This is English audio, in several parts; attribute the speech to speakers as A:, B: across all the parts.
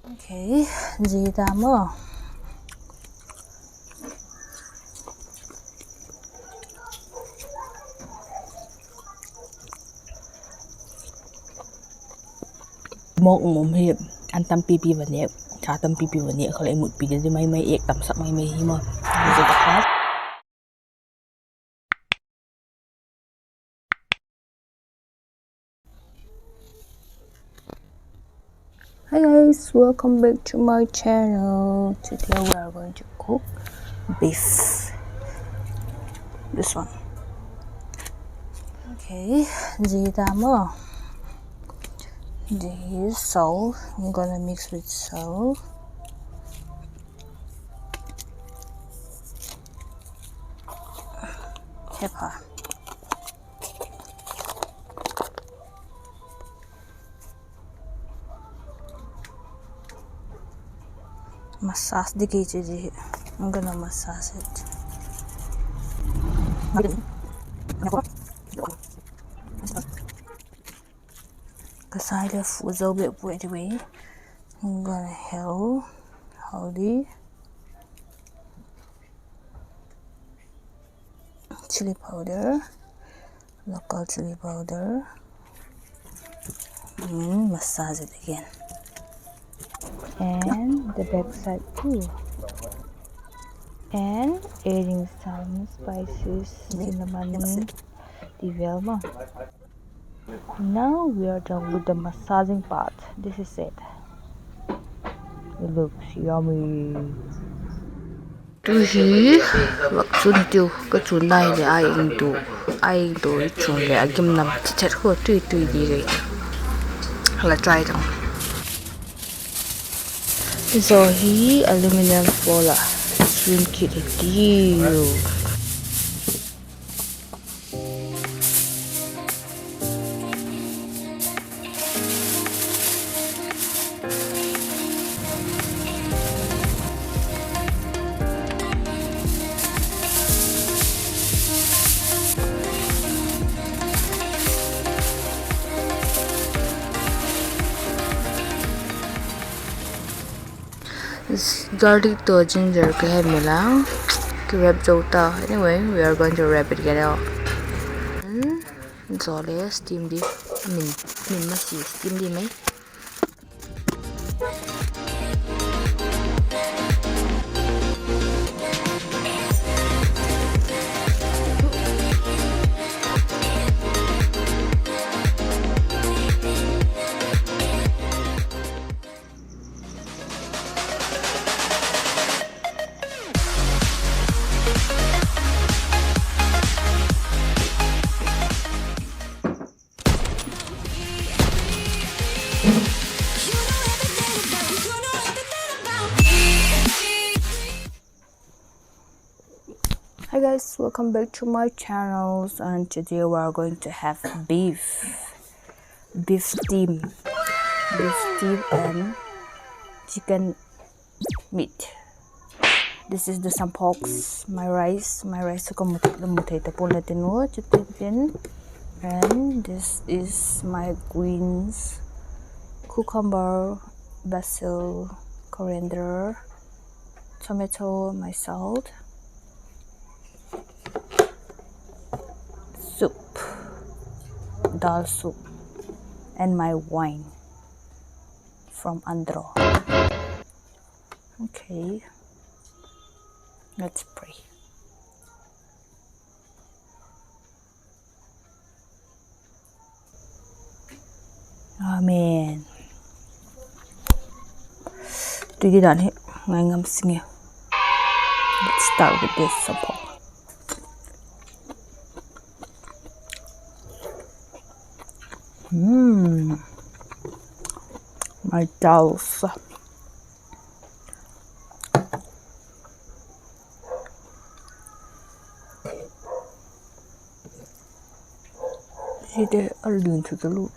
A: Okay, gì ta mơ. Một hiệp ăn tăm pi và nhẹ, chả tăm pi và nhẹ, khỏi lại một pi để mấy ếch tầm sắc mấy hi mơ. Rồi tập khác. Hi guys, welcome back to my channel. Today we are going to cook beef. This one. Okay, gì ta mơ. This salt, I'm gonna mix with salt. Pepper. Massage the cage. I'm gonna massage it. Cause I love food so bit anyway. I'm gonna haldi, chili powder, local chili powder, and massage it again. And the back side too. And adding some spices, cinnamon, divelma. Now we are done with the massaging part. This is it. It looks yummy. Tuhi wak chun tiu ka chun nai le ai do chun le agim nam chet kho tui di re hala try dong. So hi aluminum foil chun ki tiu. This garlic to ginger ke hai mila ke wrap jota. Anyway, we are going to wrap it together. So let's steam di min masih steam di mai. Hi guys, welcome back to my channels, and today we are going to have beef steam and chicken meat. This is the sampoks, my rice ko mutai tapon natin wo chutin, and this is my greens, cucumber, basil, coriander, tomato, my salt, soup, dal soup, and my wine from Andro. Okay, let's pray. Amen. Tuy đàn hết ngay ngâm sinh. Let's start with this support. My Bawngsa. See, they are doing to the loop.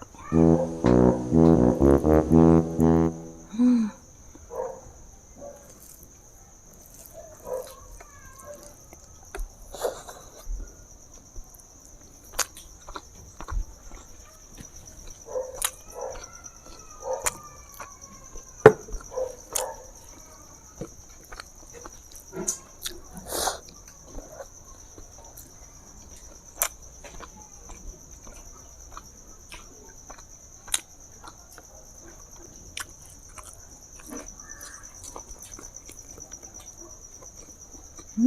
A: พ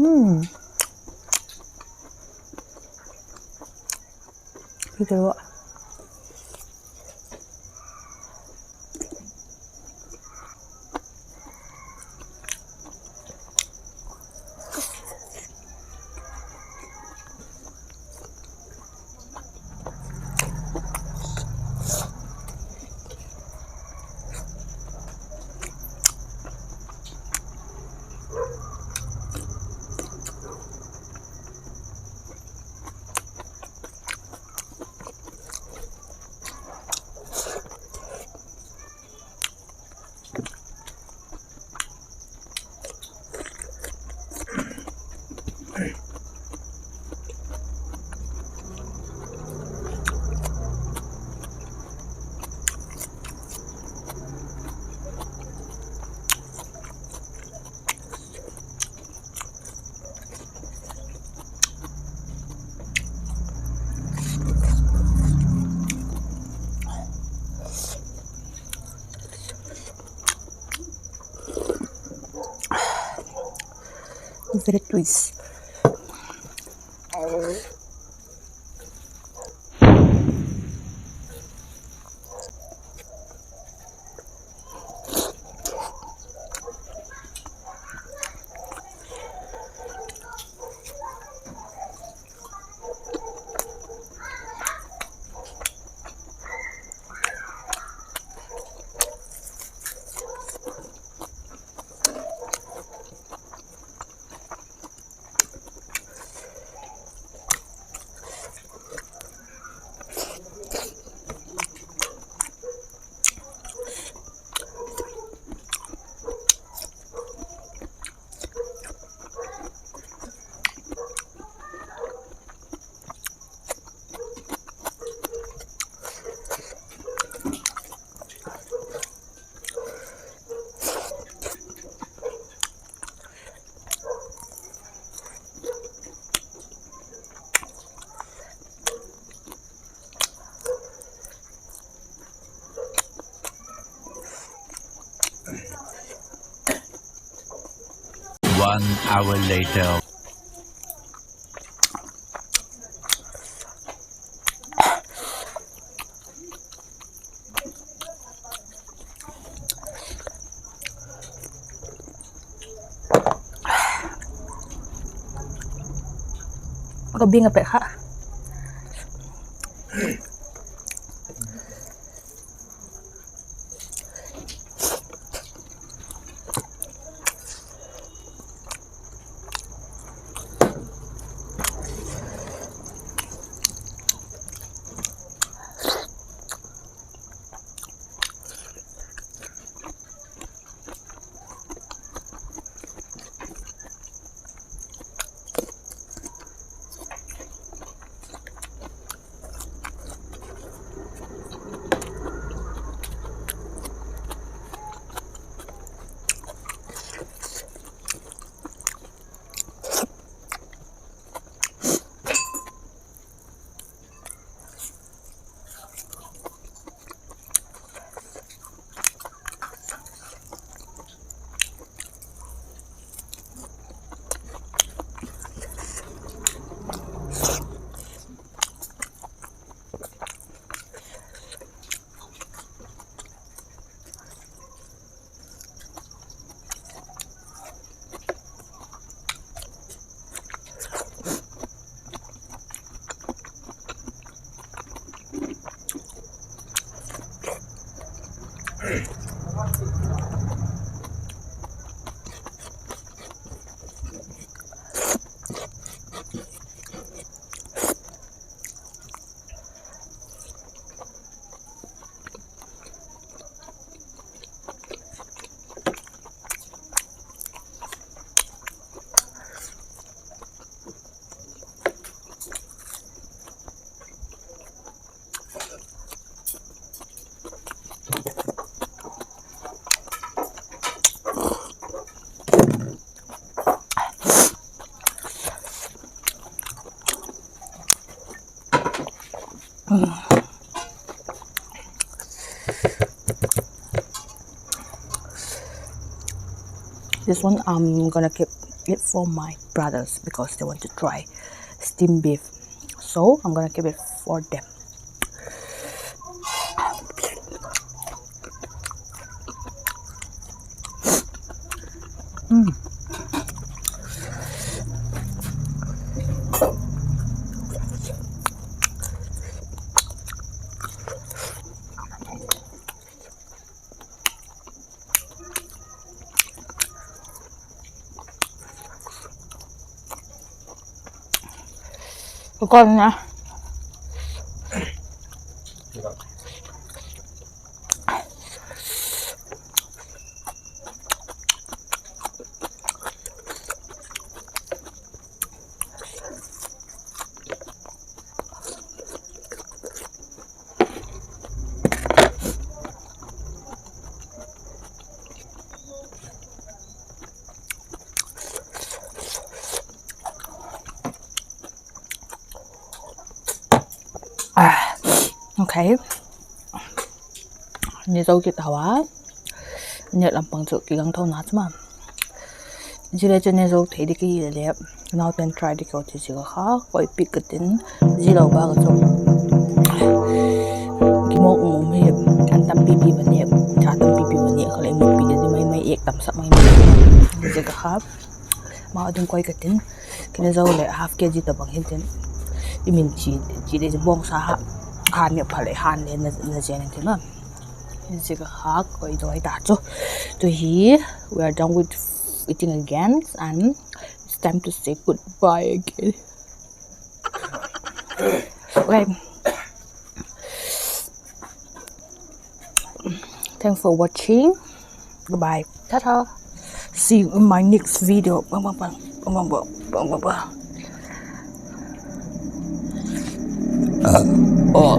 A: ี่จะรู้อะvery twist
B: One hour later.
A: ก็บิ้งกันไปค่ะThis one I'm gonna keep it for my brothers because they want to try steamed beef. So I'm gonna keep it for them. Con nha. Okay. Như dâu kita wa. Nhật làm bằng sự kỳ gắng thâu nát mà. Chỉ là cho nên dâu thấy đi cái gì đẹp. Now then try đi cái gì cái khác. Quay pick cái tin. Chỉ đâu ba cái dâu. Cái món hiệp. Ăn tăm pi pi vấn hiệp. Chả tăm pi pi vấn hiệp. Kalau em pi jadi mai ek tam sak mai. Chỉ cái khác. Mà ở trong quay cái tin. Cái dâu lại half kg tập bằng hiện tin. Thì mình chỉ để Bawngsa han nhập phải lại han lên là gì này thế mà. This is a hug or so here we are done with eating again and it's time to say goodbye again. Okay, thanks for watching. Goodbye, ta-ta. See you in my next video. Oh.